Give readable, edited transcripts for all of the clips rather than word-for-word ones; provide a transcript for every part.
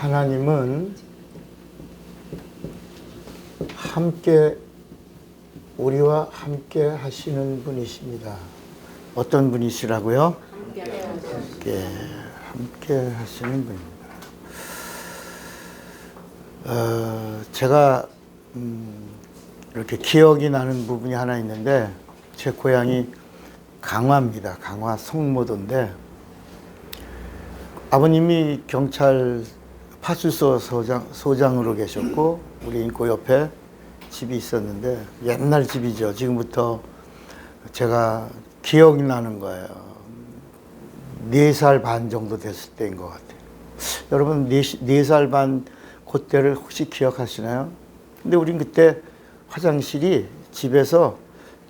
하나님은 함께 우리와 함께 하시는 분이십니다. 어떤 분이시라고요? 함께 하시는 분입니다. 제가 이렇게 기억이 나는 부분이 하나 있는데, 제 고향이 강화입니다. 강화 송모도인데, 아버님이 경찰 파출소 소장으로 계셨고, 우리 인고 옆에 집이 있었는데, 옛날 집이죠. 지금부터 제가 기억이 나는 거예요. 4살 반 정도 됐을 때인 것 같아요. 여러분, 4살 반 그때를 혹시 기억하시나요? 근데 우린 그때 화장실이 집에서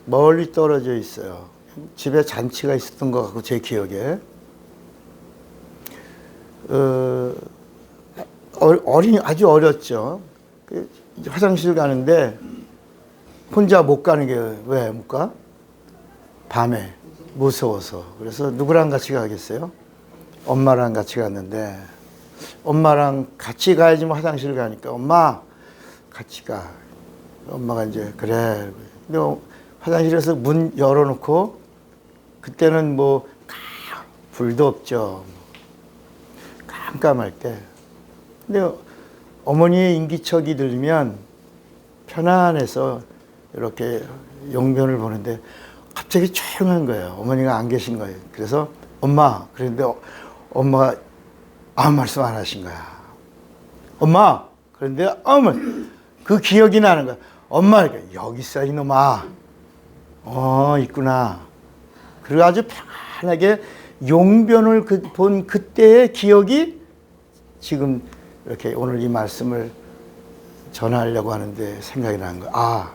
멀리 떨어져 있어요. 집에 잔치가 있었던 것 같고, 제 기억에. 아주 어렸죠. 화장실 가는데 혼자 못 가는 게 왜 못 가? 밤에 무서워서. 그래서 누구랑 같이 가겠어요? 엄마랑 같이 갔는데, 엄마랑 같이 가야지 뭐 화장실 가니까, 엄마 같이 가. 엄마가 이제 그래. 근데 화장실에서 문 열어놓고, 그때는 뭐 불도 없죠. 깜깜할 때. 근데 어머니의 인기척이 들리면 편안해서 이렇게 용변을 보는데 갑자기 조용한 거예요. 어머니가 안 계신 거예요. 그래서 엄마, 그런데 엄마가 아무 말씀 안 하신 거야. 엄마, 그런데 그 기억이 나는 거야. 엄마, 여기 있어 이놈아. 있구나. 그리고 아주 편안하게 용변을 본 그때의 기억이 지금 이렇게 오늘 이 말씀을 전하려고 하는데 생각이 나는 거야.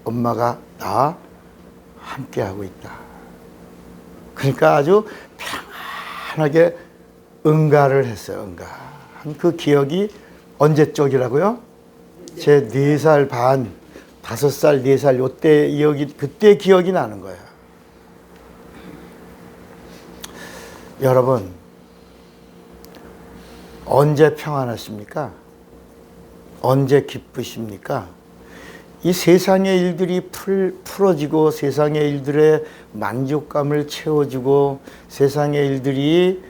엄마가 나와 함께하고 있다. 그러니까 아주 편안하게 응가를 했어요. 응가한 그 기억이 언제 쪽이라고요? 제 4살 반, 5살, 4살 요때 그때 기억이 나는 거예요. 여러분, 언제 평안하십니까? 언제 기쁘십니까? 이 세상의 일들이 풀어지고, 세상의 일들의 만족감을 채워주고, 세상의 일들이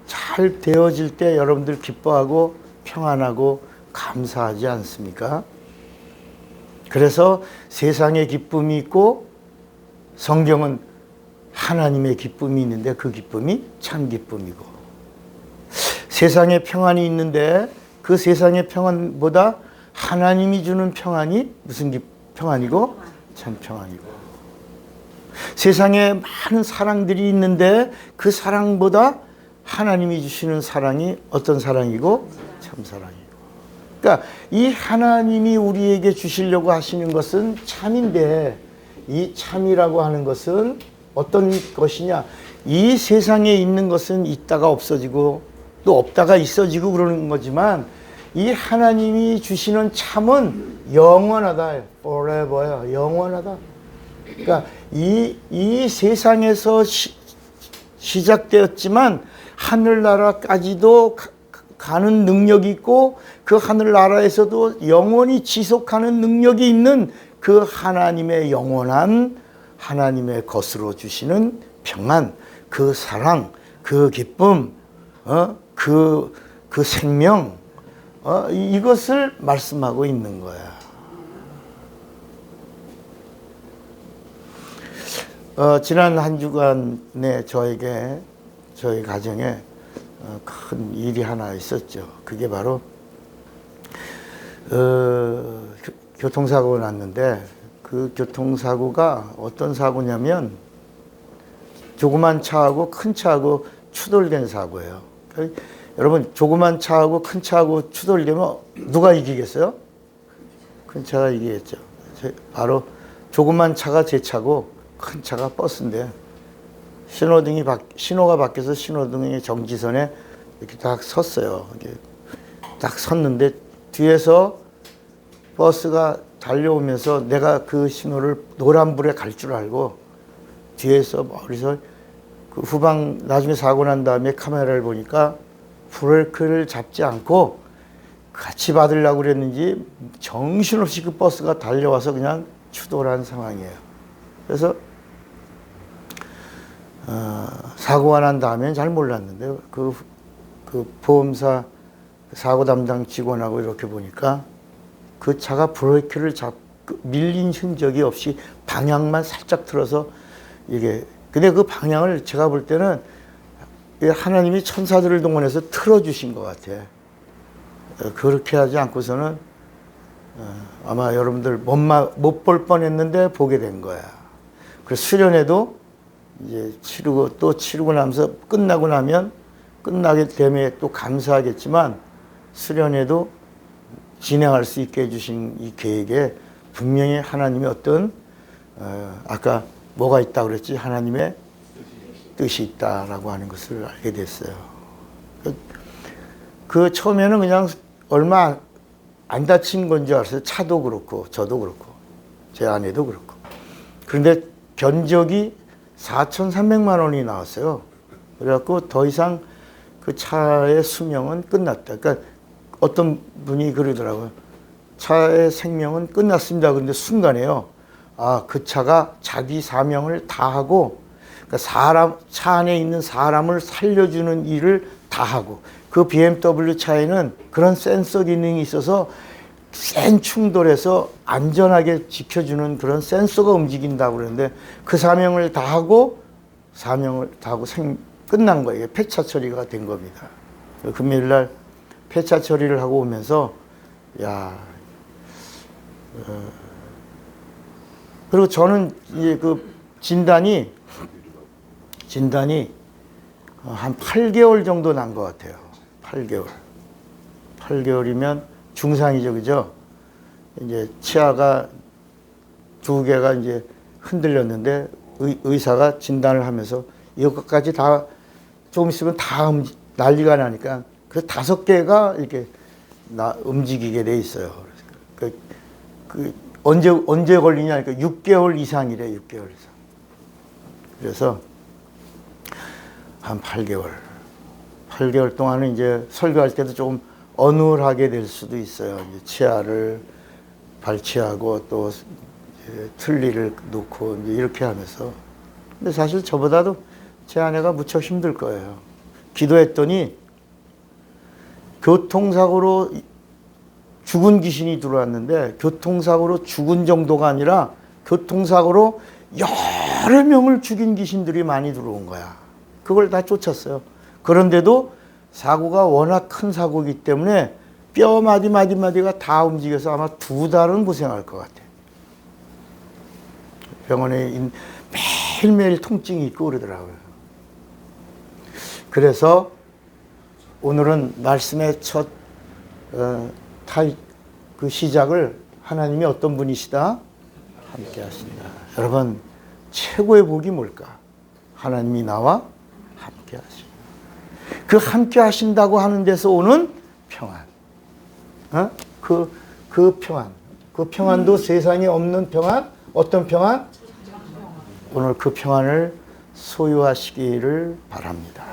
잘 되어질 때 여러분들 기뻐하고 평안하고 감사하지 않습니까? 그래서 세상의 기쁨이 있고, 성경은 하나님의 기쁨이 있는데 그 기쁨이 참 기쁨이고, 세상에 평안이 있는데 그 세상의 평안보다 하나님이 주는 평안이 무슨 평안이고? 참 평안이고, 세상에 많은 사랑들이 있는데 그 사랑보다 하나님이 주시는 사랑이 어떤 사랑이고? 참 사랑이고. 그러니까 이 하나님이 우리에게 주시려고 하시는 것은 참인데, 이 참이라고 하는 것은 어떤 것이냐? 이 세상에 있는 것은 있다가 없어지고 또 없다가 있어지고 그러는 거지만, 이 하나님이 주시는 참은 영원하다. forever야. 영원하다. 그러니까 이 세상에서 시작되었지만 하늘나라까지도 가는 능력이 있고, 그 하늘나라에서도 영원히 지속하는 능력이 있는 그 하나님의 영원한 하나님의 것으로 주시는 평안, 그 사랑, 그 기쁨, 그 생명, 이것을 말씀하고 있는 거야. 지난 한 주간에 저희 가정에 큰 일이 하나 있었죠. 그게 바로 교통사고가 났는데, 그 교통사고가 어떤 사고냐면 조그만 차하고 큰 차하고 추돌된 사고예요. 그러니까 여러분, 조그만 차하고 큰 차하고 추돌되면 누가 이기겠어요? 큰 차가 이기겠죠. 바로 조그만 차가 제 차고 큰 차가 버스인데, 신호가 바뀌어서 신호등이 정지선에 이렇게 딱 섰어요. 이렇게 딱 섰는데 뒤에서 버스가 달려오면서 내가 그 신호를 노란불에 갈 줄 알고 뒤에서 머리서 그 후방, 나중에 사고 난 다음에 카메라를 보니까 브레이크를 잡지 않고 같이 받으려고 그랬는지 정신없이 그 버스가 달려와서 그냥 추돌한 상황이에요. 그래서 사고가 난 다음에는 잘 몰랐는데 그 보험사 사고 담당 직원하고 이렇게 보니까 그 차가 브레이크를 밀린 흔적이 없이 방향만 살짝 틀어서 이게, 근데 그 방향을 제가 볼 때는 하나님이 천사들을 동원해서 틀어주신 것 같아. 그렇게 하지 않고서는 아마 여러분들 못 볼 뻔했는데 보게 된 거야. 그래서 수련회도 이제 치르고 나면서 끝나게 되면 또 감사하겠지만 수련회도 진행할 수 있게 해주신 이 계획에 분명히 하나님의 어떤 아까 뭐가 있다고 그랬지? 하나님의 뜻이 있다라고 하는 것을 알게 됐어요. 그 처음에는 그냥 얼마 안 다친 건 줄 알았어요. 차도 그렇고 저도 그렇고 제 아내도 그렇고. 그런데 견적이 4,300만 원이 나왔어요. 그래갖고 더 이상 그 차의 수명은 끝났다. 그러니까 어떤 분이 그러더라고요. 차의 생명은 끝났습니다. 그런데 순간에요. 그 차가 자기 사명을 다 하고, 그러니까 차 안에 있는 사람을 살려주는 일을 다 하고, 그 BMW 차에는 그런 센서 기능이 있어서 센 충돌에서 안전하게 지켜주는 그런 센서가 움직인다고 그러는데 그 사명을 다 하고 끝난 거예요. 폐차 처리가 된 겁니다. 금요일 날 폐차 처리를 하고 오면서 그리고 저는 이제 그 진단이 한 8개월 정도 난 것 같아요. 8개월이면 중상이죠, 그죠? 이제 치아가 2개가 이제 흔들렸는데 의사가 진단을 하면서 이것까지 다 조금 있으면 다 난리가 나니까 그래서 5개가 이렇게 움직이게 돼 있어요. 언제 걸리냐? 그러니까 6개월 이상이래, 6개월 이상. 그래서 한 8개월 동안은 이제 설교할 때도 조금 어눌하게 될 수도 있어요. 이제 치아를 발치하고 또 틀니를 놓고 이제 이렇게 하면서. 근데 사실 저보다도 제 아내가 무척 힘들 거예요. 기도했더니 교통사고로 죽은 귀신이 들어왔는데 교통사고로 죽은 정도가 아니라 교통사고로 여러 명을 죽인 귀신들이 많이 들어온 거야. 그걸 다 쫓았어요. 그런데도 사고가 워낙 큰 사고이기 때문에 뼈 마디마디가 다 움직여서 아마 2달은 고생할 것 같아요. 병원에 매일매일 통증이 있고 그러더라고요. 그래서 오늘은 말씀의 첫 그 시작을 하나님이 어떤 분이시다? 함께 하신다. 여러분, 최고의 복이 뭘까? 하나님이 나와 함께 하신다. 그 함께 하신다고 하는 데서 오는 평안. 그 평안. 그 평안도 세상에 없는 평안? 어떤 평안? 오늘 그 평안을 소유하시기를 바랍니다.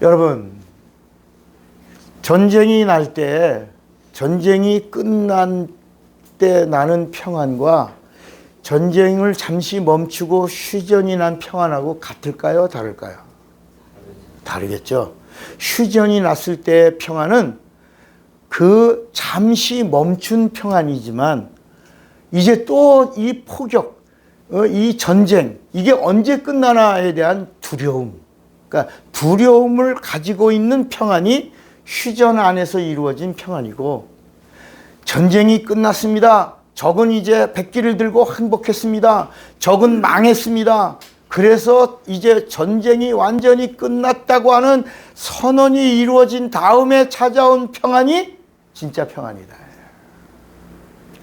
여러분, 전쟁이 날 때, 전쟁이 끝난 때 나는 평안과 전쟁을 잠시 멈추고 휴전이 난 평안하고 같을까요? 다를까요? 다르겠죠. 휴전이 났을 때의 평안은 그 잠시 멈춘 평안이지만 이제 또 이 포격, 이 전쟁, 이게 언제 끝나나에 대한 두려움, 그러니까 두려움을 가지고 있는 평안이 휴전 안에서 이루어진 평안이고, 전쟁이 끝났습니다. 적은 이제 백기를 들고 항복했습니다. 적은 망했습니다. 그래서 이제 전쟁이 완전히 끝났다고 하는 선언이 이루어진 다음에 찾아온 평안이 진짜 평안이다.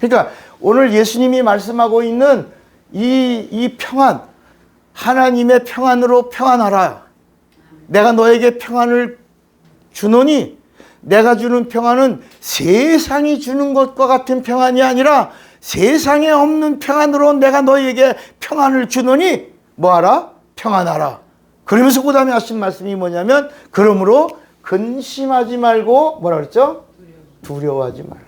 그러니까 오늘 예수님이 말씀하고 있는 이 평안, 하나님의 평안으로 평안하라. 내가 너에게 평안을 주노니, 내가 주는 평안은 세상이 주는 것과 같은 평안이 아니라 세상에 없는 평안으로 내가 너에게 평안을 주노니 뭐하라? 평안하라. 그러면서 그 다음에 하신 말씀이 뭐냐면 그러므로 근심하지 말고 뭐라 그랬죠? 두려워하지 말라.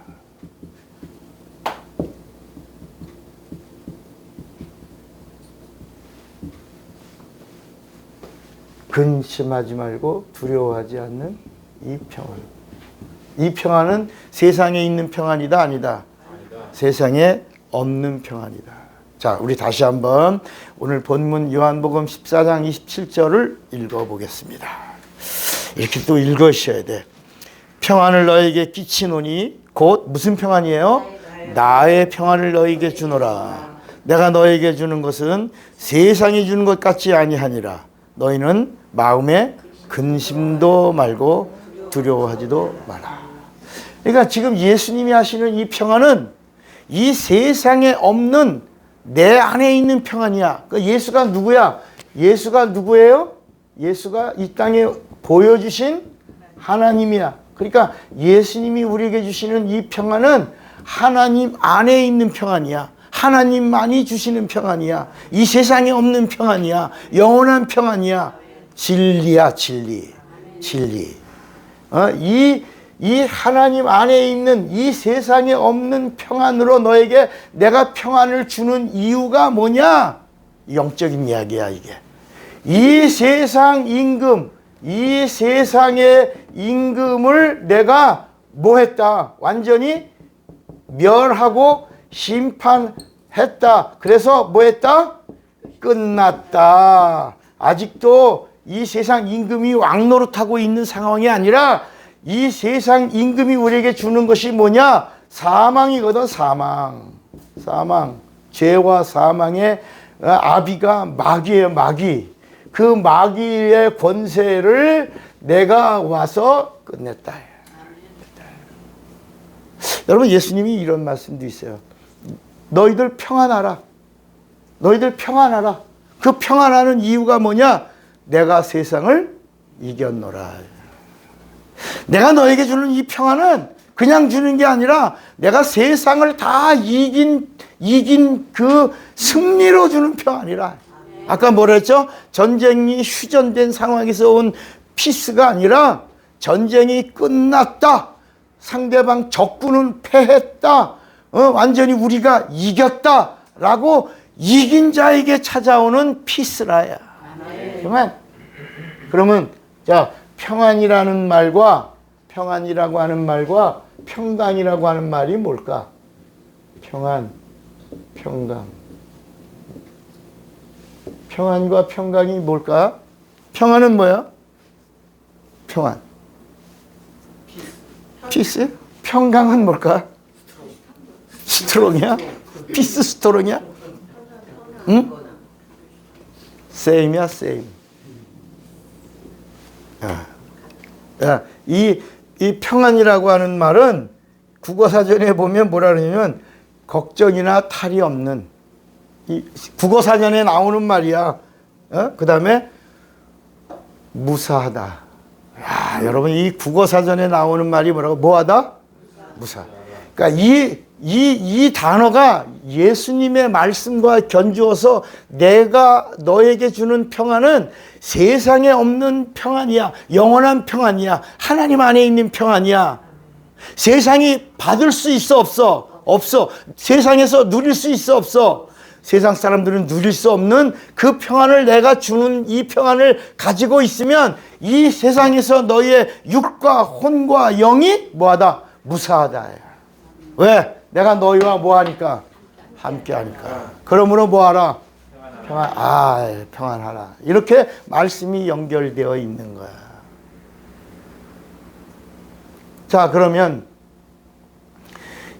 근심하지 말고 두려워하지 않는 이 평안. 이 평안은 세상에 있는 평안이다 아니다? 세상에 없는 평안이다. 자, 우리 다시 한번 오늘 본문 요한복음 14장 27절을 읽어보겠습니다. 이렇게 또 읽으셔야 돼. 평안을 너에게 끼치노니 곧 무슨 평안이에요? 나의 평안을 너에게 주노라. 내가 너에게 주는 것은 세상이 주는 것 같지 아니하니라. 너희는 마음에 근심도 말고 두려워하지도 마라. 그러니까 지금 예수님이 하시는 이 평안은 이 세상에 없는 내 안에 있는 평안이야. 그러니까 예수가 누구야? 예수가 누구예요? 예수가 이 땅에 보여주신 하나님이야. 그러니까 예수님이 우리에게 주시는 이 평안은 하나님 안에 있는 평안이야. 하나님만이 주시는 평안이야. 이 세상에 없는 평안이야. 영원한 평안이야. 진리야, 진리. 진리. 이 하나님 안에 있는 이 세상에 없는 평안으로 너에게 내가 평안을 주는 이유가 뭐냐? 영적인 이야기야, 이게. 이 세상 임금, 이 세상의 임금을 내가 뭐 했다? 완전히 멸하고 심판했다. 그래서 뭐 했다? 끝났다. 아직도 이 세상 임금이 왕노릇하고 있는 상황이 아니라 이 세상 임금이 우리에게 주는 것이 뭐냐? 사망이거든. 사망. 죄와 사망의 아비가 마귀예요. 마귀. 그 마귀의 권세를 내가 와서 끝냈다. 여러분, 예수님이 이런 말씀도 있어요. 너희들 평안하라. 너희들 평안하라. 그 평안하는 이유가 뭐냐? 내가 세상을 이겼노라. 내가 너에게 주는 이 평안은 그냥 주는 게 아니라 내가 세상을 다 이긴 그 승리로 주는 평안이라. 아까 뭐라 했죠? 전쟁이 휴전된 상황에서 온 피스가 아니라 전쟁이 끝났다. 상대방 적군은 패했다. 완전히 우리가 이겼다. 라고 이긴 자에게 찾아오는 피스라야. 평안. 그러면 자, 평안이라는 말과 평안이라고 하는 말과 평강이라고 하는 말이 뭘까? 평안, 평강. 평안과 평강이 뭘까? 평안은 뭐야? 평안. 피스? 평강은 뭘까? 스트롱이야? 피스 스트롱이야? 응? 세임이야, 세임. 이 평안이라고 하는 말은 국어사전에 보면 뭐라 그러냐면 걱정이나 탈이 없는, 이 국어사전에 나오는 말이야. 그 다음에 무사하다. 야, 여러분, 이 국어사전에 나오는 말이 뭐라고? 뭐하다? 무사. 그러니까 이 단어가 예수님의 말씀과 견주어서 내가 너에게 주는 평안은 세상에 없는 평안이야. 영원한 평안이야. 하나님 안에 있는 평안이야. 세상이 받을 수 있어, 없어? 없어. 세상에서 누릴 수 있어, 없어? 세상 사람들은 누릴 수 없는 그 평안을 내가 주는 이 평안을 가지고 있으면 이 세상에서 너의 육과 혼과 영이 뭐하다? 무사하다. 왜? 내가 너희와 뭐하니까? 함께하니까. 그러므로 뭐하라? 평안하라. 이렇게 말씀이 연결되어 있는 거야. 자, 그러면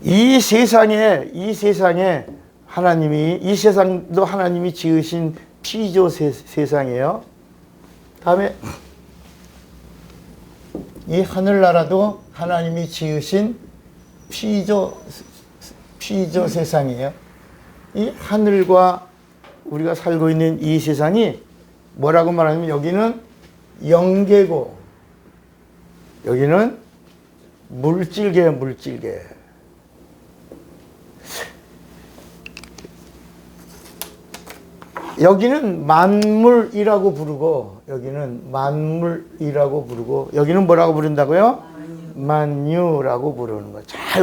이 세상에 하나님이, 이 세상도 하나님이 지으신 피조 세상이에요. 다음에 이 하늘나라도 하나님이 지으신 피조 세상이에요. 이 하늘과 우리가 살고 있는 이 세상이 뭐라고 말하냐면 여기는 영계고 여기는 물질계예요. 물질계. 여기는 만물이라고 부르고 여기는 만물이라고 부르고 여기는 뭐라고 부른다고요? 만유라고 부르는 거예요. 잘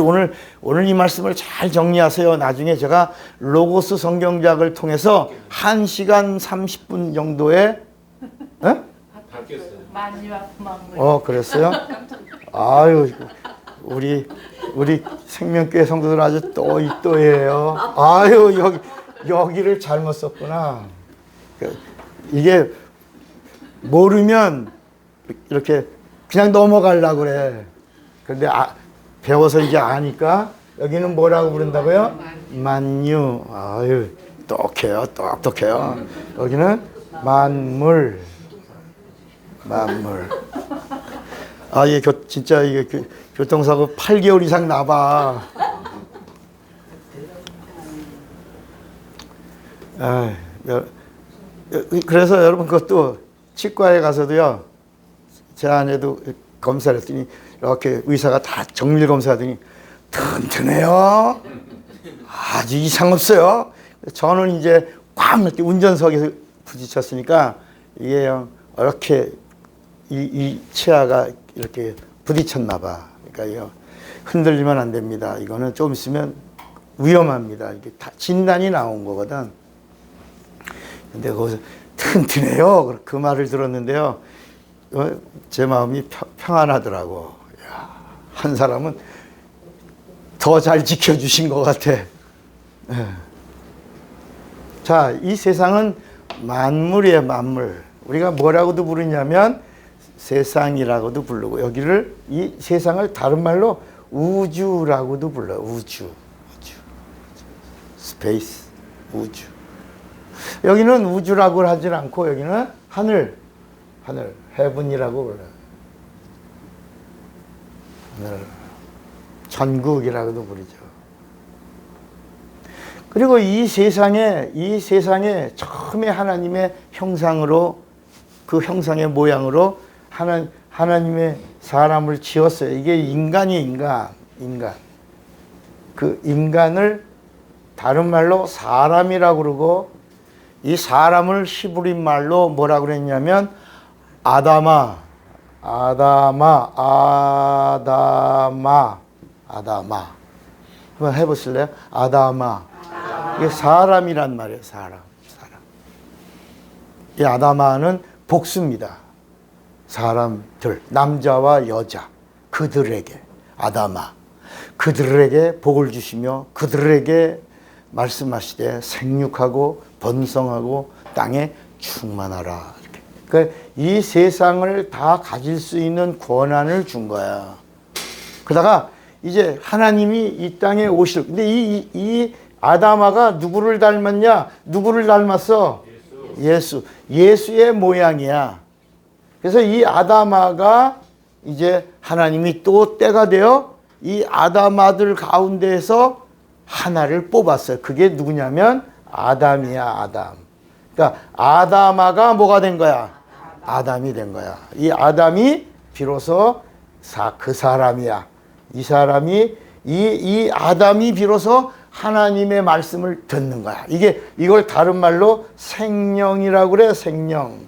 오늘 이 말씀을 잘 정리하세요. 나중에 제가 로고스 성경작을 통해서 1시간 30분 정도의 만유와 만물. 그랬어요? 아유, 우리 생명교회 성도들 아주 또이또예요. 아유, 여기를 잘못 썼구나. 이게 모르면 이렇게 그냥 넘어가려고 그래. 근데 배워서 이제 아니까 여기는 뭐라고 부른다고요? 만유. 아유, 똑똑해요. 여기는 만물. 이게 진짜 이게 교통사고 8개월 이상 나봐. 그래서 여러분 그것도 치과에 가서도요. 제 아내도 검사를 했더니 이렇게 의사가 다 정밀 검사하더니 튼튼해요. 아주 이상 없어요. 저는 이제 꽉 이렇게 운전석에서 부딪혔으니까 이게 이렇게 이 치아가 이렇게 부딪혔나 봐. 그러니까 이거 흔들리면 안 됩니다. 이거는 좀 있으면 위험합니다. 이게 다 진단이 나온 거거든. 근데 거기서 튼튼해요. 그 말을 들었는데요. 제 마음이 평안하더라고. 야, 한 사람은 더 잘 지켜주신 것 같아. 자, 이 세상은 만물이에요, 만물. 우리가 뭐라고도 부르냐면 세상이라고도 부르고 여기를 이 세상을 다른 말로 우주라고도 불러요. 우주. 스페이스, 우주. 여기는 우주라고 하질 않고 여기는 하늘, 헤븐이라고 불러요. 하늘, 전국이라고도 부르죠. 그리고 이 세상에 처음에 하나님의 형상으로 그 형상의 모양으로 하나님의 사람을 지었어요. 이게 인간이 인간. 그 인간을 다른 말로 사람이라고 그러고 이 사람을 히브리 말로 뭐라고 그랬냐면 아다마. 한번 해보실래요? 아다마. 이게 사람이란 말이에요. 사람. 이 아다마는 복수입니다. 사람들, 남자와 여자, 그들에게 아다마, 그들에게 복을 주시며 그들에게 말씀하시되 생육하고 번성하고 땅에 충만하라. 이렇게. 그러니까 이 세상을 다 가질 수 있는 권한을 준 거야. 그러다가 이제 하나님이 이 땅에 오실. 근데 이 아다마가 누구를 닮았냐? 누구를 닮았어? 예수. 예수의 모양이야. 그래서 이 아다마가 이제 하나님이 또 때가 되어 이 아다마들 가운데에서 하나를 뽑았어요. 그게 누구냐면 아담이야, 아담. 그러니까 아다마가 뭐가 된 거야? 아담이 된 거야. 이 아담이 비로소 그 사람이야. 이 사람이 이 아담이 비로소 하나님의 말씀을 듣는 거야. 이걸 다른 말로 생명이라고 그래. 생명.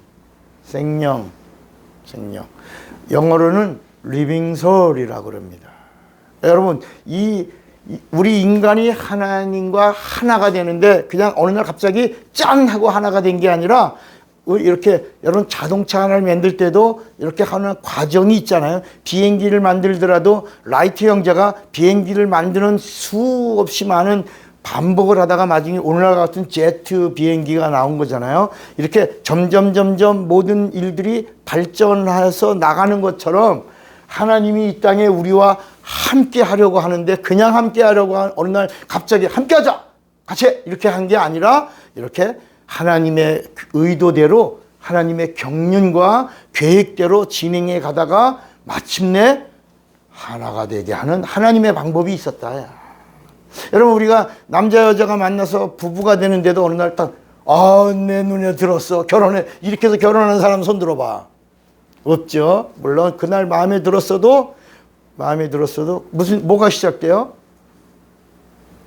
영어로는 living soul이라고 그럽니다. 여러분, 우리 인간이 하나님과 하나가 되는데 그냥 어느 날 갑자기 짠 하고 하나가 된 게 아니라 이렇게 여러분 자동차 하나를 만들 때도 이렇게 하는 과정이 있잖아요. 비행기를 만들더라도 라이트 형제가 비행기를 만드는 수없이 많은 반복을 하다가 나중에 오늘날 같은 제트 비행기가 나온 거잖아요. 이렇게 점점 모든 일들이 발전해서 나가는 것처럼 하나님이 이 땅에 우리와 함께 하려고 하는데 그냥 함께 하려고 어느 날 갑자기 함께 하자! 같이! 이렇게 한 게 아니라 이렇게 하나님의 의도대로 하나님의 경륜과 계획대로 진행해 가다가 마침내 하나가 되게 하는 하나님의 방법이 있었다. 여러분, 우리가 남자 여자가 만나서 부부가 되는데도 어느 날 딱 내 눈에 들었어. 결혼해. 이렇게 해서 결혼하는 사람 손 들어봐. 없죠. 물론 그날 마음에 들었어도 뭐가 시작돼요?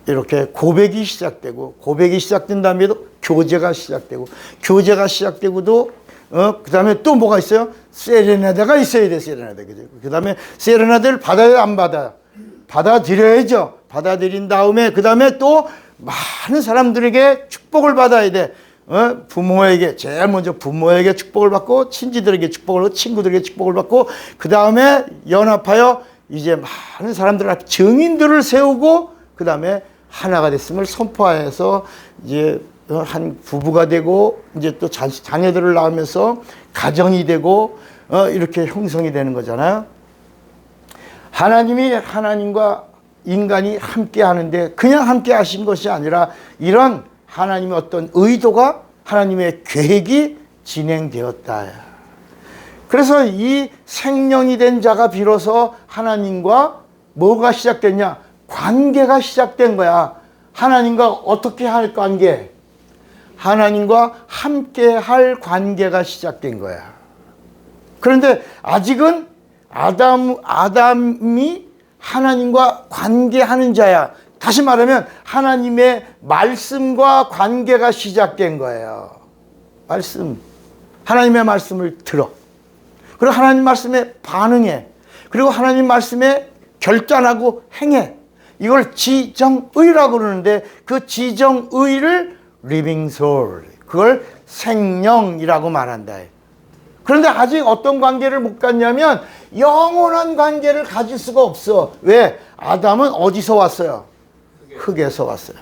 이렇게 고백이 시작되고 고백이 시작된 다음에도 교제가 시작되고, 교제가 시작되고도 그 다음에 또 뭐가 있어요? 세레나데가 있어야 돼. 세레나데. 그 다음에 세레나데를 받아야 안 받아요? 받아들여야죠. 받아들인 다음에 그 다음에 또 많은 사람들에게 축복을 받아야 돼. 부모에게, 제일 먼저 부모에게 축복을 받고, 친지들에게 축복을 받고, 친구들에게 축복을 받고, 그 다음에 연합하여 이제 많은 사람들 앞에 증인들을 세우고, 그 다음에 하나가 됐음을 선포하여서 이제 한 부부가 되고, 이제 또 자녀들을 낳으면서 가정이 되고, 이렇게 형성이 되는 거잖아요. 하나님이, 하나님과 인간이 함께 하는데 그냥 함께 하신 것이 아니라 이런 하나님의 어떤 의도가, 하나님의 계획이 진행되었다. 그래서 이 생명이 된 자가 비로소 하나님과 뭐가 시작됐냐? 관계가 시작된 거야. 하나님과 어떻게 할 관계? 하나님과 함께 할 관계가 시작된 거야. 그런데 아직은 아담이 하나님과 관계하는 자야. 다시 말하면 하나님의 말씀과 관계가 시작된 거예요. 말씀. 하나님의 말씀을 들어. 그리고 하나님 말씀에 반응해. 그리고 하나님 말씀에 결단하고 행해. 이걸 지정의라고 그러는데 그 지정의를 living soul, 그걸 생명이라고 말한다. 그런데 아직 어떤 관계를 못 갖냐면 영원한 관계를 가질 수가 없어. 왜? 아담은 어디서 왔어요? 흙에서 왔어요.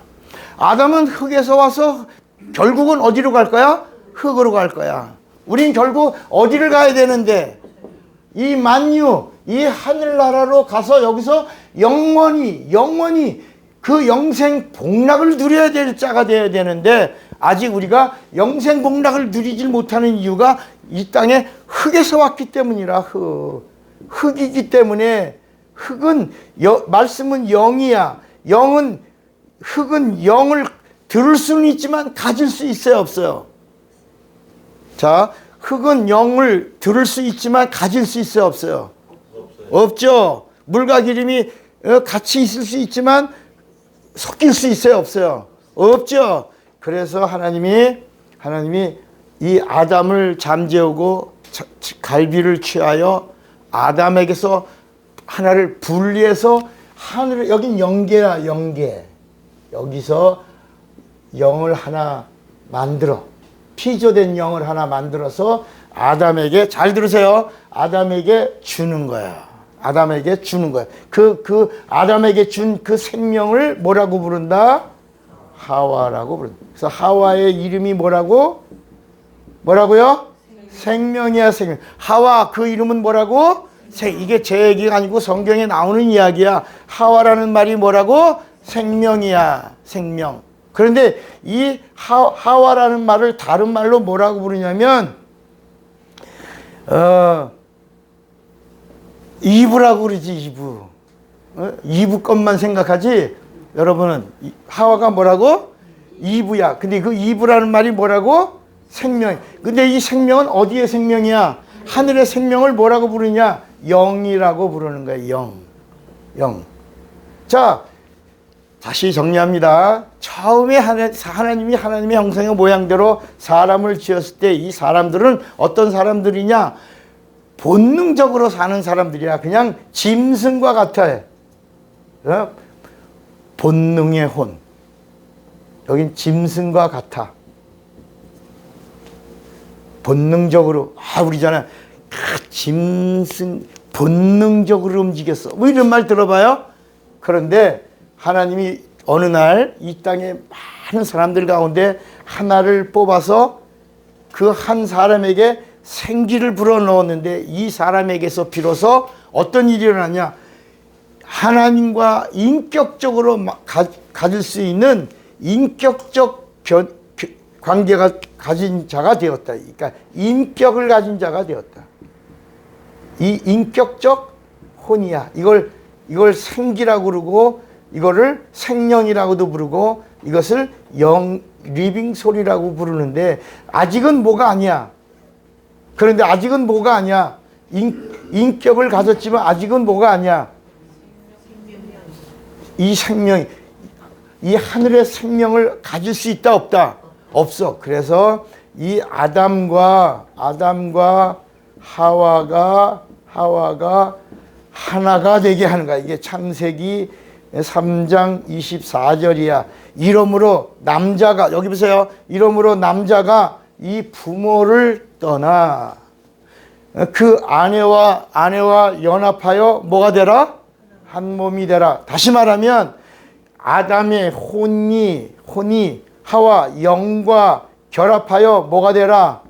아담은 흙에서 와서 결국은 어디로 갈 거야? 흙으로 갈 거야. 우린 결국 어디를 가야 되는데 이 만유, 이 하늘나라로 가서 여기서 영원히 그 영생 복락을 누려야 될 자가 되어야 되는데 아직 우리가 영생 복락을 누리질 못하는 이유가 이 땅에 흙에서 왔기 때문이라. 흙이기 때문에 흙은 말씀은 영이야. 흙은 영을 들을 수는 있지만 가질 수 있어요, 없어요? 자, 흙은 영을 들을 수 있지만 가질 수 있어요, 없어요? 없죠. 물과 기름이 같이 있을 수 있지만 섞일 수 있어요, 없어요? 없죠. 그래서 하나님이 이 아담을 잠재우고 갈비를 취하여 아담에게서 하나를 분리해서 하늘을, 여긴 영계야, 영계. 여기서 영을 하나 만들어, 피조된 영을 하나 만들어서 아담에게, 잘 들으세요, 아담에게 주는 거야. 아담에게 주는 거야. 그 아담에게 준 그 생명을 뭐라고 부른다? 하와라고 부른다. 그래서 하와의 이름이 뭐라고요? 생명이야, 생명. 하와, 그 이름은 뭐라고? 이게 제 얘기가 아니고 성경에 나오는 이야기야. 하와라는 말이 뭐라고? 생명이야, 생명. 그런데 이 하와라는 말을 다른 말로 뭐라고 부르냐면 이브라고 그러지. 이브. 이브 것만 생각하지. 여러분은 하와가 뭐라고? 이브야. 근데 그 이브라는 말이 뭐라고? 생명. 근데 이 생명은 어디의 생명이야? 하늘의 생명을 뭐라고 부르냐? 영이라고 부르는 거예요. 영. 자, 다시 정리합니다. 처음에 하나님이 하나님의 형상의 모양대로 사람을 지었을 때 이 사람들은 어떤 사람들이냐? 본능적으로 사는 사람들이야. 그냥 짐승과 같아. 본능의 혼. 여긴 짐승과 같아. 본능적으로, 우리잖아. 짐승, 본능적으로 움직였어. 뭐 이런 말 들어봐요? 그런데 하나님이 어느 날 이 땅에 많은 사람들 가운데 하나를 뽑아서 그 한 사람에게 생기를 불어넣었는데 이 사람에게서 비로소 어떤 일이 일어나냐? 하나님과 인격적으로 가질 수 있는 인격적 관계가 가진 자가 되었다. 그러니까 인격을 가진 자가 되었다. 이 인격적 혼이야. 이걸 생기라고 부르고 이거를 생명이라고도 부르고 이것을 리빙 소리라고 부르는데 아직은 뭐가 아니야. 그런데 아직은 뭐가 아니야. 인격을 가졌지만 아직은 뭐가 아니야. 이 생명, 이 하늘의 생명을 가질 수 있다 없다? 없어. 그래서 이 아담과 하와가 하나가 되게 하는 거야. 이게 창세기 3장 24절이야. 이러므로 남자가, 여기 보세요. 이러므로 남자가 이 부모를 떠나 그 아내와 연합하여 뭐가 되라? 한 몸이 되라. 다시 말하면 아담의 혼이 하와 영과 결합하여 뭐가 되라?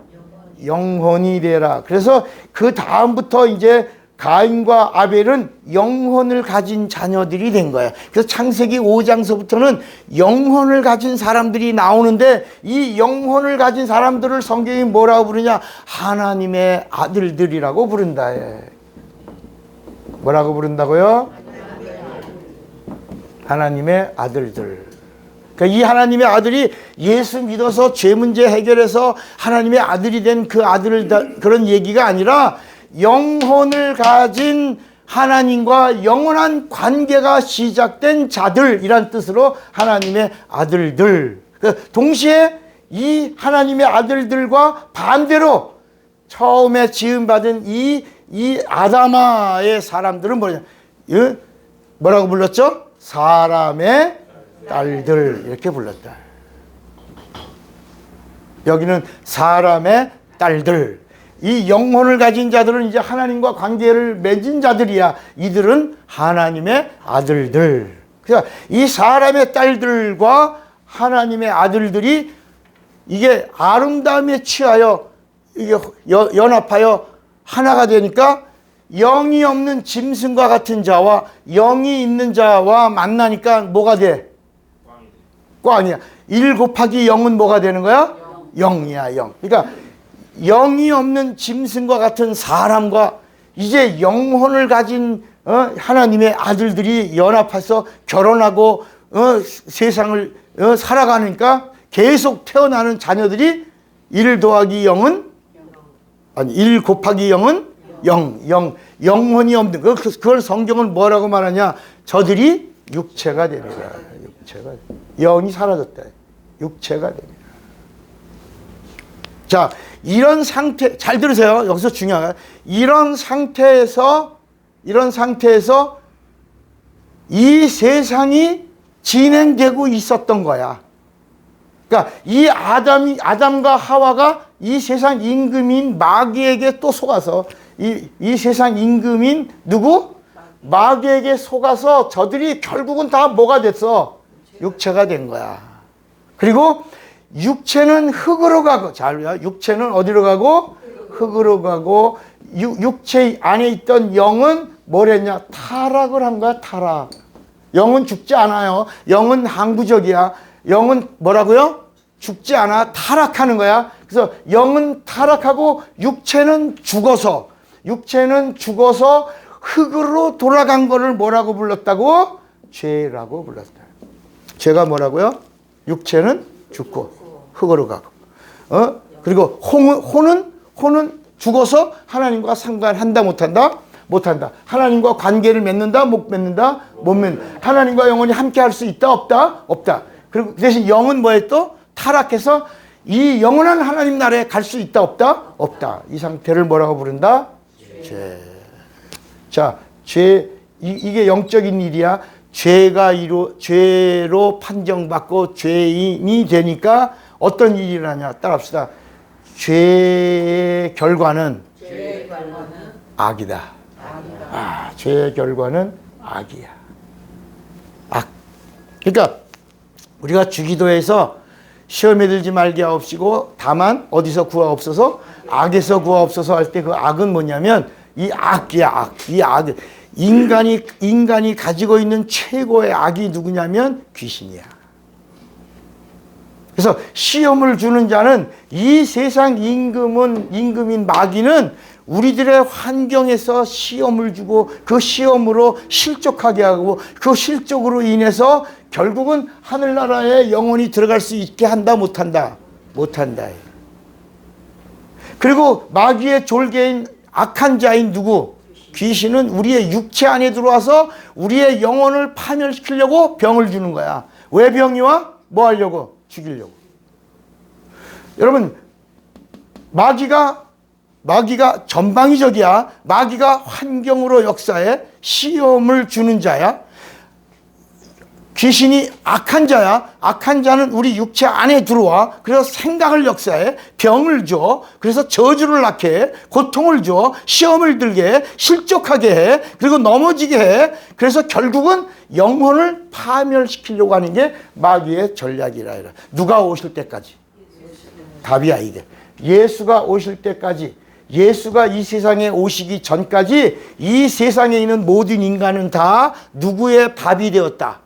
영혼이 되라. 그래서 그 다음부터 이제 가인과 아벨은 영혼을 가진 자녀들이 된 거야. 그래서 창세기 5장서부터는 영혼을 가진 사람들이 나오는데 이 영혼을 가진 사람들을 성경이 뭐라고 부르냐? 하나님의 아들들이라고 부른다. 뭐라고 부른다고요? 하나님의 아들들. 그러니까 이 하나님의 아들이 예수 믿어서 죄 문제 해결해서 하나님의 아들이 된 그 아들을 그런 얘기가 아니라 영혼을 가진 하나님과 영원한 관계가 시작된 자들이란 뜻으로 하나님의 아들들. 동시에 이 하나님의 아들들과 반대로 처음에 지음받은 이 아담아의 사람들은 뭐냐? 뭐라고 불렀죠? 사람의 딸들 이렇게 불렀다. 여기는 사람의 딸들. 이 영혼을 가진 자들은 이제 하나님과 관계를 맺은 자들이야. 이들은 하나님의 아들들. 그러니까 이 사람의 딸들과 하나님의 아들들이 이게 아름다움에 취하여 이게 연합하여 하나가 되니까 영이 없는 짐승과 같은 자와 영이 있는 자와 만나니까 뭐가 돼? 꽝이야. 1 곱하기 0은 뭐가 되는 거야? 0이야, 0. 그러니까 영이 없는 짐승과 같은 사람과 이제 영혼을 가진 하나님의 아들들이 연합해서 결혼하고 세상을 살아가니까 계속 태어나는 자녀들이 1 더하기 0은 아니 1 곱하기 0은 0. 영혼이 없는 그걸 성경은 뭐라고 말하냐? 저들이 육체가 됩니다. 육체가 영이 사라졌다. 육체가 됩니다. 자, 이런 상태, 잘 들으세요. 여기서 중요한 거야. 이런 상태에서 이 세상이 진행되고 있었던 거야. 그러니까 이 아담과 하와가 이 세상 임금인 마귀에게 또 속아서 이 세상 임금인 누구? 마귀에게 속아서 저들이 결국은 다 뭐가 됐어? 육체가 된 거야. 그리고 육체는 흙으로 가고, 육체는 어디로 가고? 흙으로 가고, 육체 안에 있던 영은 뭐랬냐? 타락을 한 거야, 타락. 영은 죽지 않아요. 영은 항구적이야. 영은 뭐라고요? 죽지 않아. 타락하는 거야. 그래서 영은 타락하고 육체는 죽어서 흙으로 돌아간 거를 뭐라고 불렀다고? 죄라고 불렀다. 죄가 뭐라고요? 육체는 죽고 흙으로 가고, 그리고 혼은 죽어서 하나님과 상관한다 못한다? 못한다. 하나님과 관계를 맺는다 못 맺는다? 못 맺는다. 하나님과 영원히 함께 할 수 있다 없다? 없다. 그리고 대신 영은 뭐에 또? 타락해서 이 영원한 하나님 나라에 갈 수 있다 없다? 없다. 이 상태를 뭐라고 부른다? 죄. 자, 이게 영적인 일이야. 죄로 판정받고 죄인이 되니까 어떤 일이 일어나냐? 따라합시다. 죄의 결과는 악이다. 죄의 결과는 악이야. 악. 그러니까 우리가 주기도에서 시험에 들지 말게 하옵시고 다만 어디서 구하옵소서? 악에서 구하옵소서 할 때 그 악은 뭐냐면 이 악이야, 악. 이 악. 인간이 가지고 있는 최고의 악이 누구냐면 귀신이야. 그래서 시험을 주는 자는 이 세상 임금인 마귀는 우리들의 환경에서 시험을 주고 그 시험으로 실족하게 하고 그 실족으로 인해서 결국은 하늘나라에 영원히 들어갈 수 있게 한다 못한다? 못한다. 그리고 마귀의 졸개인 악한 자인 누구? 귀신은 우리의 육체 안에 들어와서 우리의 영혼을 파멸시키려고 병을 주는 거야. 왜 병이 와? 뭐 하려고? 죽이려고. 여러분, 마귀가 전방위적이야. 마귀가 환경으로 역사해. 시험을 주는 자야. 귀신이 악한 자야. 악한 자는 우리 육체 안에 들어와. 그래서 생각을 역사해. 병을 줘. 그래서 저주를 낳게 해. 고통을 줘. 시험을 들게 해. 실족하게 해. 그리고 넘어지게 해. 그래서 결국은 영혼을 파멸시키려고 하는 게 마귀의 전략이라. 누가 오실 때까지? 답이야 이게. 예수가 오실 때까지, 예수가 이 세상에 오시기 전까지 이 세상에 있는 모든 인간은 다 누구의 밥이 되었다?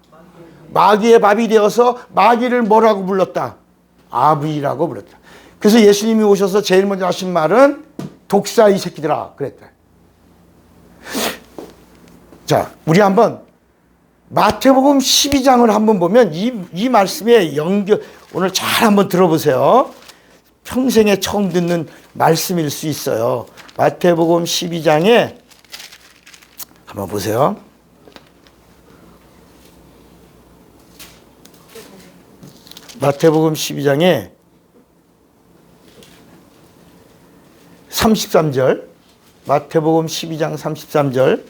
마귀의 밥이 되어서 마귀를 뭐라고 불렀다? 아비라고 불렀다. 그래서 예수님이 오셔서 제일 먼저 하신 말은 독사 이 새끼들아 그랬다. 자, 우리 한번 마태복음 12장을 한번 보면 이 말씀의 연결, 오늘 잘 한번 들어보세요. 평생에 처음 듣는 말씀일 수 있어요. 마태복음 12장에 한번 보세요. 마태복음 12장에 33절, 마태복음 12장 33절,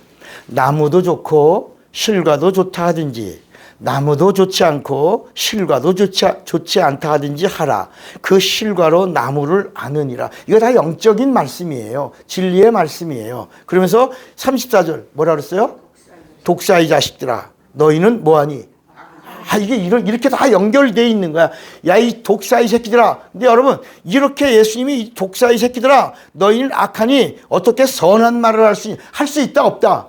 나무도 좋고 실과도 좋다 하든지 나무도 좋지 않고 실과도 좋지 않다 하든지 하라. 그 실과로 나무를 아느니라. 이거 다 영적인 말씀이에요. 진리의 말씀이에요. 그러면서 34절 뭐라 그랬어요? 독사의 자식들아 너희는 뭐하니? 이게 이렇게 다 연결되어 있는 거야. 야, 이 독사의 새끼들아. 근데 여러분, 이렇게 예수님이 이 독사의 새끼들아, 너희는 악하니 어떻게 선한 말을 할 수 있다, 없다?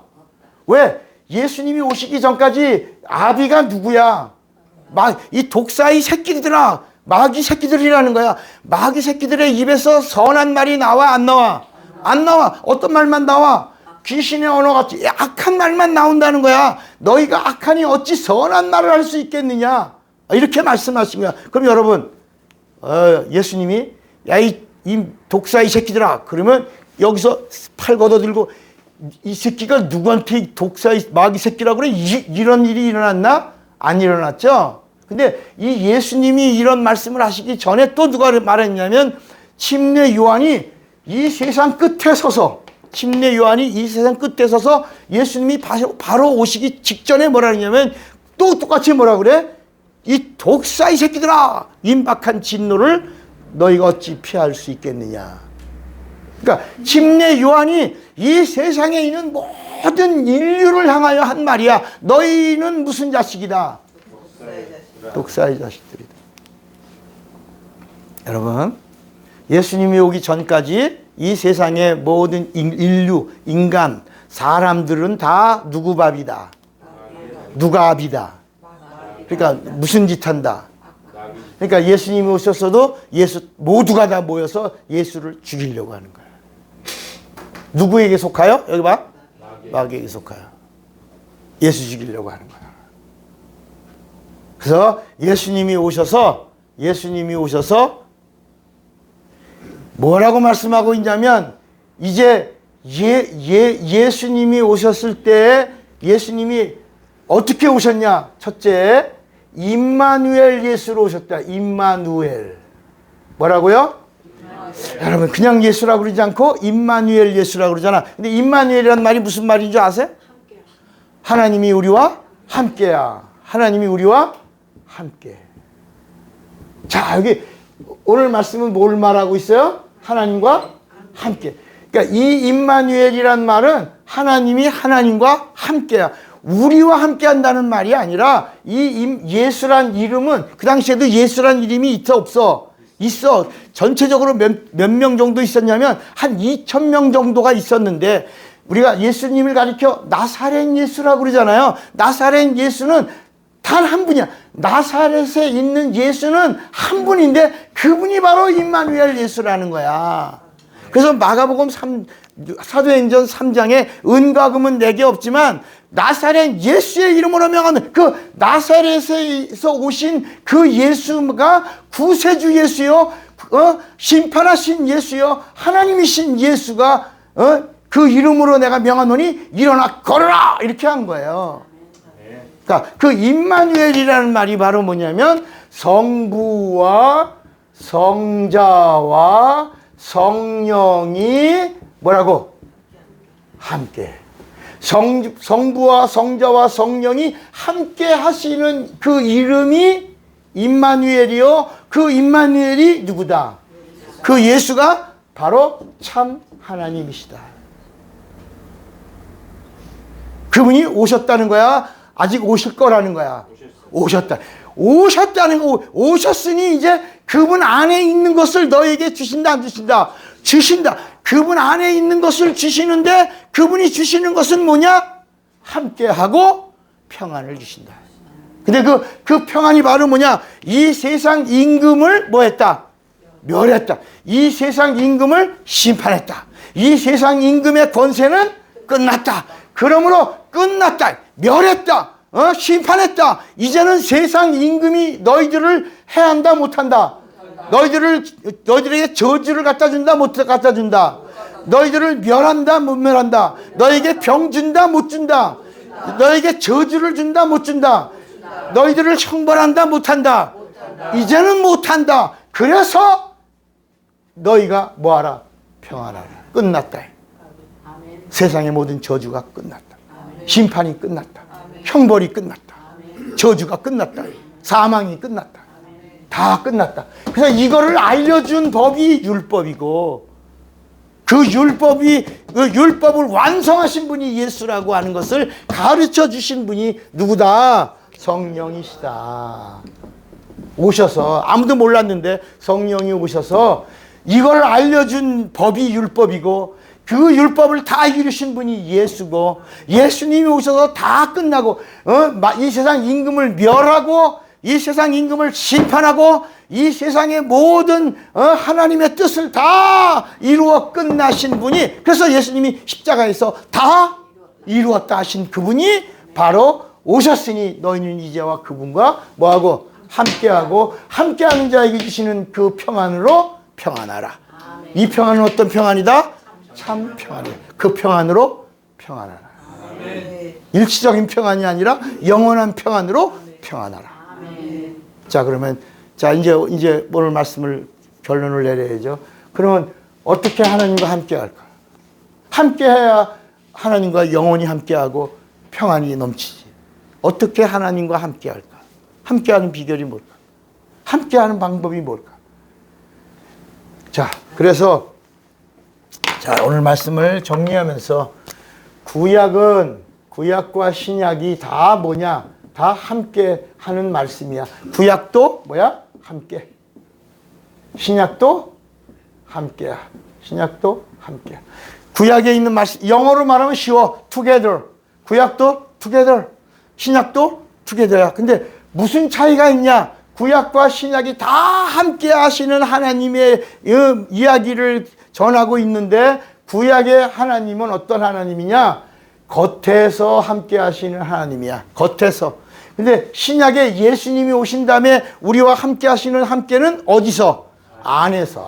왜? 예수님이 오시기 전까지 아비가 누구야? 이 독사의 새끼들아, 마귀 새끼들이라는 거야. 마귀 새끼들의 입에서 선한 말이 나와, 안 나와? 안 나와. 어떤 말만 나와? 귀신의 언어같이 악한 말만 나온다는 거야. 너희가 악하니 어찌 선한 말을 할 수 있겠느냐. 이렇게 말씀하신 거야. 그럼 여러분, 예수님이 야, 이 독사의 새끼들아. 그러면 여기서 팔 걷어들고 이 새끼가 누구한테 독사의 마귀 새끼라고 그래? 이런 일이 일어났나? 안 일어났죠? 근데 이 예수님이 이런 말씀을 하시기 전에 또 누가 말했냐면 침례 요한이 이 세상 끝에 서서 침례 요한이 이 세상 끝에 서서 예수님이 바로 오시기 직전에 뭐라 그러냐면 또 똑같이 뭐라 그래? 이 독사의 새끼들아! 임박한 진노를 너희가 어찌 피할 수 있겠느냐. 그러니까 침례 요한이 이 세상에 있는 모든 인류를 향하여 한 말이야. 너희는 무슨 자식이다? 독사의 자식들이다. 여러분, 예수님이 오기 전까지 이 세상의 모든 인류, 인간, 사람들은 다 누구 밥이다? 누가 밥이다? 그러니까 무슨 짓 한다? 그러니까 예수님이 오셨어도 모두가 다 모여서 예수를 죽이려고 하는 거야. 누구에게 속하여? 여기 봐. 마귀에게 속하여. 예수 죽이려고 하는 거야. 그래서 예수님이 오셔서 뭐라고 말씀하고 있냐면 이제 예수님이 오셨을 때 예수님이 어떻게 오셨냐? 첫째, 임마누엘 예수로 오셨다. 임마누엘. 뭐라고요? 여러분 그냥 예수라고 그러지 않고 임마누엘 예수라고 그러잖아. 근데 임마누엘이란 말이 무슨 말인 줄 아세요? 하나님이 우리와 함께야. 하나님이 우리와 함께. 자, 여기 오늘 말씀은 뭘 말하고 있어요? 하나님과 함께. 그러니까 이 임마누엘이란 말은 하나님이 하나님과 함께야. 우리와 함께 한다는 말이 아니라 예수란 이름은 그 당시에도 예수란 이름이 있어 없어? 있어. 전체적으로 몇 명 정도 있었냐면 한 2,000명 정도가 있었는데 우리가 예수님을 가리켜 나사렛 예수라고 그러잖아요. 나사렛 예수는 단 한 분이야. 나사렛에 있는 예수는 한 분인데 그분이 바로 임마누엘 예수라는 거야. 그래서 마가복음 사도행전 3장에 은과 금은 내게 없지만 나사렛 예수의 이름으로 명하는 그 나사렛에서 오신 그 예수가 구세주 예수요, 심판하신 예수요, 하나님이신 예수가 그 이름으로 내가 명하노니 일어나 걸어라 이렇게 한 거예요. 그러니까 그 임마누엘이라는 말이 바로 뭐냐면 성부와 성자와 성령이 뭐라고? 함께. 성부와 성자와 성령이 함께 하시는 그 이름이 임마누엘이요. 그 임마누엘이 누구다? 그 예수가 바로 참 하나님이시다. 그분이 오셨다는 거야? 아직 오실 거라는 거야? 오셨다. 오셨다는 거, 오셨으니 이제 그분 안에 있는 것을 너에게 주신다, 안 주신다? 주신다. 그분 안에 있는 것을 주시는데 그분이 주시는 것은 뭐냐? 함께하고 평안을 주신다. 근데 그 평안이 바로 뭐냐? 이 세상 임금을 뭐 했다? 멸했다. 이 세상 임금을 심판했다. 이 세상 임금의 권세는 끝났다. 그러므로 끝났다. 멸했다. 심판했다. 이제는 세상 임금이 너희들을 해한다, 못한다? 너희들에게 저주를 갖다 준다, 못 갖다 준다? 너희들을 멸한다, 못 멸한다? 너에게 병 준다, 못 준다? 너에게 저주를 준다, 못 준다? 너희들을 형벌한다, 못한다? 이제는 못한다. 그래서 너희가 뭐하라? 평안하라. 끝났다. 세상의 모든 저주가 끝났다. 심판이 끝났다. 형벌이 끝났다. 저주가 끝났다. 사망이 끝났다. 다 끝났다. 그래서 이거를 알려준 법이 율법이고, 그 율법을 완성하신 분이 예수라고 하는 것을 가르쳐 주신 분이 누구다? 성령이시다. 오셔서, 아무도 몰랐는데 성령이 오셔서 이걸 알려준 법이 율법이고, 그 율법을 다 이루신 분이 예수고, 예수님이 오셔서 다 끝나고, 이 세상 임금을 멸하고, 이 세상 임금을 심판하고, 이 세상의 모든 하나님의 뜻을 다 이루어 끝나신 분이, 그래서 예수님이 십자가에서 다 이루었다 하신 그분이 바로 오셨으니 너희는 이제와 그분과 뭐하고? 함께하고, 함께하는 자에게 주시는 그 평안으로 평안하라. 이 평안은 어떤 평안이다? 참 평안이야. 그 평안으로 평안하라. 일시적인 평안이 아니라 영원한 평안으로 평안하라. 자, 그러면 이제 오늘 말씀을 결론을 내려야죠. 그러면 어떻게 하나님과 함께 할까? 함께 해야 하나님과 영원히 함께하고 평안이 넘치지. 어떻게 하나님과 함께 할까? 함께하는 비결이 뭘까? 함께하는 방법이 뭘까? 자, 그래서 오늘 말씀을 정리하면서 구약과 신약이 다 뭐냐? 다 함께 하는 말씀이야. 구약도 뭐야? 함께. 신약도 함께야. 신약도 함께. 구약에 있는 말씀, 영어로 말하면 쉬워. together. 구약도 together. 신약도 together야. 근데 무슨 차이가 있냐? 구약과 신약이 다 함께 하시는 하나님의 이야기를 전하고 있는데, 구약의 하나님은 어떤 하나님이냐? 겉에서 함께 하시는 하나님이야. 겉에서. 근데 신약에 예수님이 오신 다음에 우리와 함께 하시는 함께는 어디서? 안에서.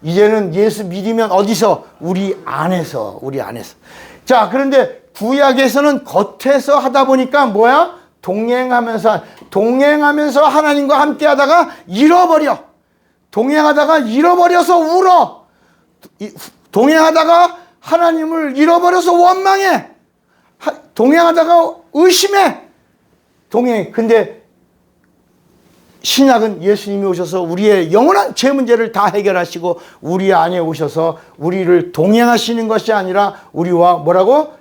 이제는 예수 믿으면 어디서? 우리 안에서. 자, 그런데 구약에서는 겉에서 하다 보니까 뭐야? 동행하면서 하나님과 함께 하다가 잃어버려. 동행하다가 잃어버려서 울어. 동행하다가 하나님을 잃어버려서 원망해. 동행하다가 의심해. 근데 신약은 예수님이 오셔서 우리의 영원한 죄 문제를 다 해결하시고 우리 안에 오셔서 우리를 동행하시는 것이 아니라 우리와 뭐라고?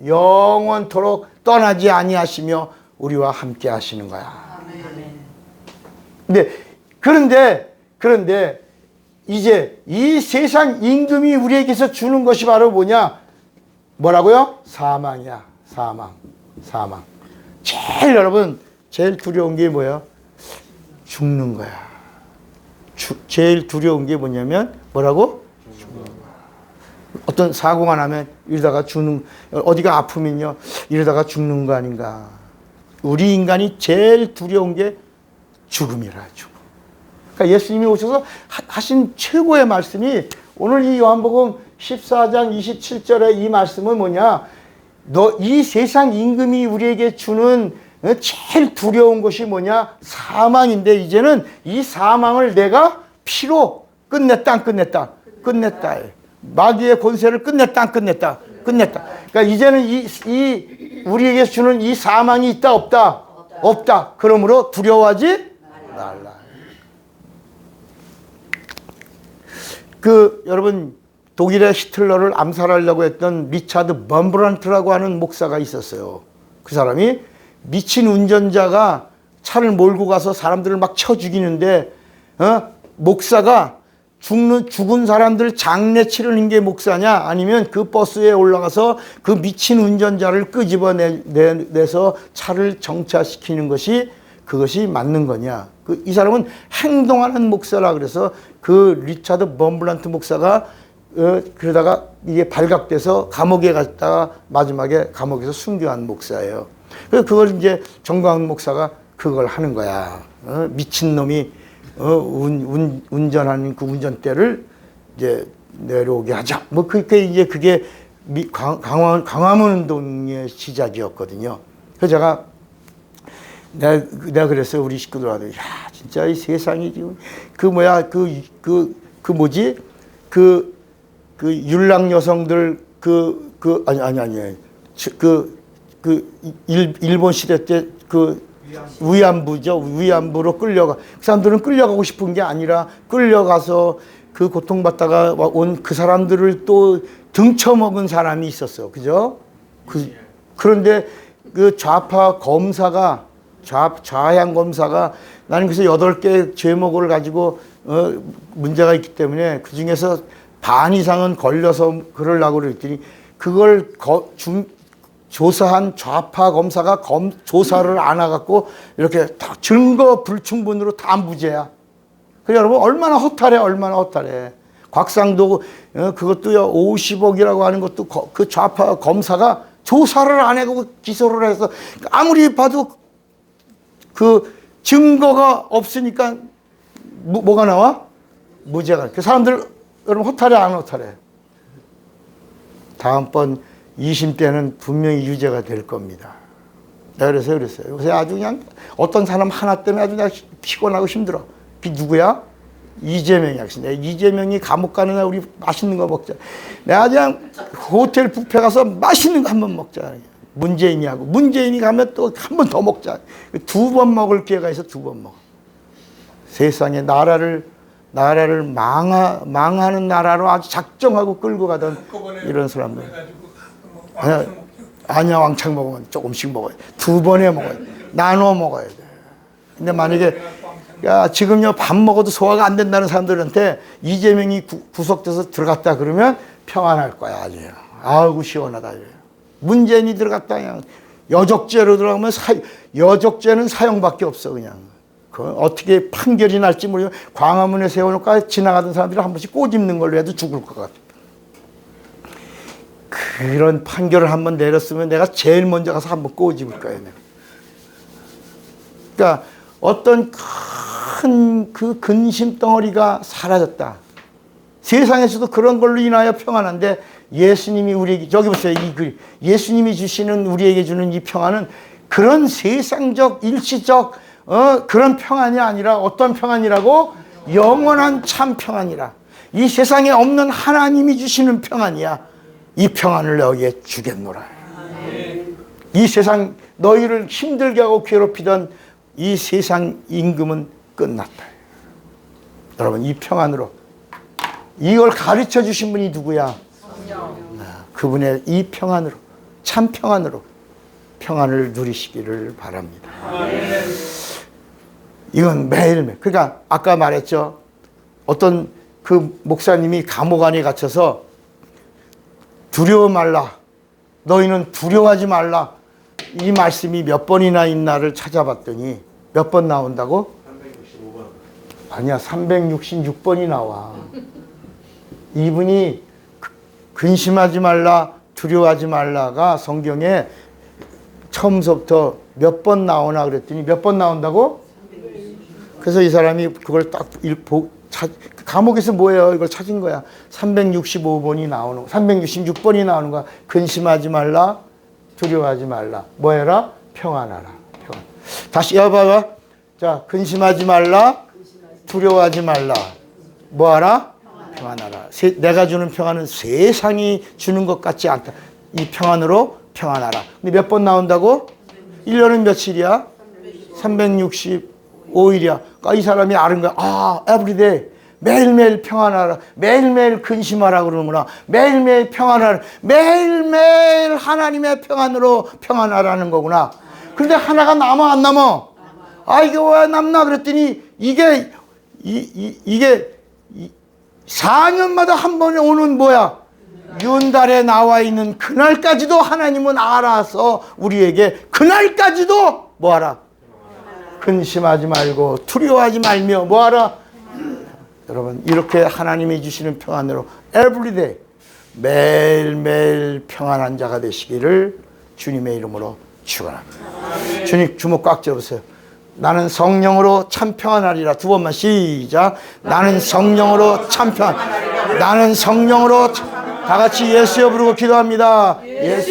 영원토록 떠나지 아니하시며 우리와 함께 하시는 거야. 그런데 이제 이 세상 임금이 우리에게서 주는 것이 바로 뭐냐? 뭐라고요? 사망이야. 사망. 제일 두려운 게 뭐예요? 죽는 거야. 제일 두려운 게 뭐냐면 뭐라고? 죽는 거야. 어떤 사고가 나면 이러다가 어디가 아프면요, 이러다가 죽는 거 아닌가. 우리 인간이 제일 두려운 게 죽음이라. 그러니까 예수님이 오셔서 하신 최고의 말씀이 오늘 이 요한복음 14장 27절의 이 말씀은 뭐냐? 이 세상 임금이 우리에게 주는 제일 두려운 것이 뭐냐? 사망인데 이제는 이 사망을 내가 피로 끝냈다, 안 끝냈다? 끝냈다. 마귀의 권세를 끝냈다, 안 끝냈다? 끝냈다. 그러니까 이제는 이 우리에게 주는 이 사망이 있다, 없다? 없다. 그러므로 두려워하지 말라. 여러분, 독일의 히틀러를 암살하려고 했던 리차드 범브란트라고 하는 목사가 있었어요. 그 사람이 미친 운전자가 차를 몰고 가서 사람들을 막 쳐 죽이는데, 목사가 죽은 사람들 장례 치르는 게 목사냐? 아니면 그 버스에 올라가서 그 미친 운전자를 끄집어내서 차를 정차시키는 그것이 맞는 거냐? 이 사람은 행동하는 목사라 그래서 그 리차드 범블란트 목사가 그러다가 이게 발각돼서 감옥에 갔다가 마지막에 감옥에서 순교한 목사예요. 그걸 이제 정광훈 목사가 그걸 하는 거야. 미친 놈이 운전하는 그 운전대를 이제 내려오게 하자. 뭐 그게 이제 그게 광화문 운동의 시작이었거든요. 그래서 내가 그랬어요. 우리 식구들한테. 야, 진짜 이 세상이 지금 뭐지? 율랑 여성들 일본 시대 때 위안부죠. 위안부로 끌려가. 그 사람들은 끌려가고 싶은 게 아니라 끌려가서 그 고통받다가 온 그 사람들을 또 등쳐먹은 사람이 있었어. 그죠? 그런데 그 좌파 검사가 좌양 검사가 나는 그래서 8개 제목을 가지고 문제가 있기 때문에 그 중에서 반 이상은 걸려서 그러려고 그랬더니 그걸 조사한 좌파 검사가 조사를 안 해갖고 이렇게 다 증거 불충분으로 다 무죄야. 그래 여러분 얼마나 허탈해, 얼마나 허탈해. 곽상도 그것도요 50억이라고 하는 것도 그 좌파 검사가 조사를 안 하고 기소를 해서 아무리 봐도 그 증거가 없으니까 뭐가 나와? 무죄가. 그 사람들 여러분 허탈해, 안 허탈해? 다음번 2심 때는 분명히 유죄가 될 겁니다. 내가 그랬어요. 요새 아주 그냥 어떤 사람 하나 때문에 아주 그냥 피곤하고 힘들어. 그 누구야? 이재명이야. 이재명이 감옥 가는 날 우리 맛있는 거 먹자. 내가 그냥 호텔 뷔페 가서 맛있는 거 한번 먹자. 문재인이하고. 문재인이 가면 또 한 번 더 먹자. 2번 먹을 기회가 있어, 2번 먹어. 세상에 나라를 망하는 나라로 아주 작정하고 끌고 가던 이런 사람들. 아니야, 왕창 먹으면 조금씩 먹어야 돼. 2번에 먹어야 돼. 나눠 먹어야 돼. 근데 만약에 지금요 밥 먹어도 소화가 안 된다는 사람들한테 이재명이 구속돼서 들어갔다 그러면 평안할 거야. 아주. 아이고 시원하다. 문재인이 들어갔다 그냥 여적죄로 들어가면 여적죄는 사형밖에 없어 그냥. 어떻게 판결이 날지 모르고 광화문에 세워놓고 지나가던 사람들이 한 번씩 꼬집는 걸로 해도 죽을 것 같아. 그런 판결을 한번 내렸으면 내가 제일 먼저 가서 한번 꼬집을 거야. 내가. 그러니까 어떤 큰 그 근심 덩어리가 사라졌다. 세상에서도 그런 걸로 인하여 평안한데 예수님이 우리에게, 저기 보세요. 이 글. 예수님이 주시는 우리에게 주는 이 평안은 그런 세상적 일시적 그런 평안이 아니라 어떤 평안이라고? 영원한 참 평안이라. 이 세상에 없는 하나님이 주시는 평안이야. 이 평안을 너희에 주겠노라. 이 세상 너희를 힘들게 하고 괴롭히던 이 세상 임금은 끝났다. 여러분 이 평안으로 이걸 가르쳐 주신 분이 누구야? 그분의 이 평안으로 참 평안으로 평안을 누리시기를 바랍니다. 이건 매일매일. 그러니까 아까 말했죠. 어떤 그 목사님이 감옥 안에 갇혀서 두려워 말라. 너희는 두려워하지 말라. 이 말씀이 몇 번이나 있나를 찾아봤더니 몇 번 나온다고? 365번. 아니야. 366번이 나와. 이분이 근심하지 말라, 두려워하지 말라가 성경에 처음부터 몇 번 나오나 그랬더니 몇 번 나온다고? 그래서 이 사람이 그걸 딱 감옥에서 뭐예요? 이걸 찾은 거야. 365번이 나오는, 366번이 나오는 거야. 근심하지 말라, 두려워하지 말라. 뭐 해라? 평안하라. 평안. 다시 해봐봐. 자, 근심하지 말라. 두려워하지 말라. 뭐하라? 평안하라. 내가 주는 평안은 세상이 주는 것 같지 않다. 이 평안으로 평안하라. 근데 몇 번 나온다고? 1년은 며칠이야? 365일이야. 그러니까 이 사람이 아는 거야. 아, everyday. 매일매일 평안하라. 매일매일 근심하라 그러는구나. 매일매일 평안하라. 매일매일 하나님의 평안으로 평안하라는 거구나. 그런데 하나가 남아 안 남아? 아, 이게 왜 남나 그랬더니 이게 4년마다 한 번에 오는 뭐야? 윤달에 나와 있는 그날까지도 하나님은 알아서 우리에게 그날까지도 뭐하라? 근심하지 말고 두려워하지 말며 뭐하라? 여러분, 이렇게 하나님이 주시는 평안으로 everyday 매일매일 평안한 자가 되시기를 주님의 이름으로 축원합니다. 주님 주먹 꽉 잡으세요. 나는 성령으로 참 평안하리라. 두 번만 시작. 나는 성령으로 참 평안. 나는 성령으로 다 같이 예수여 부르고 기도합니다. 예수.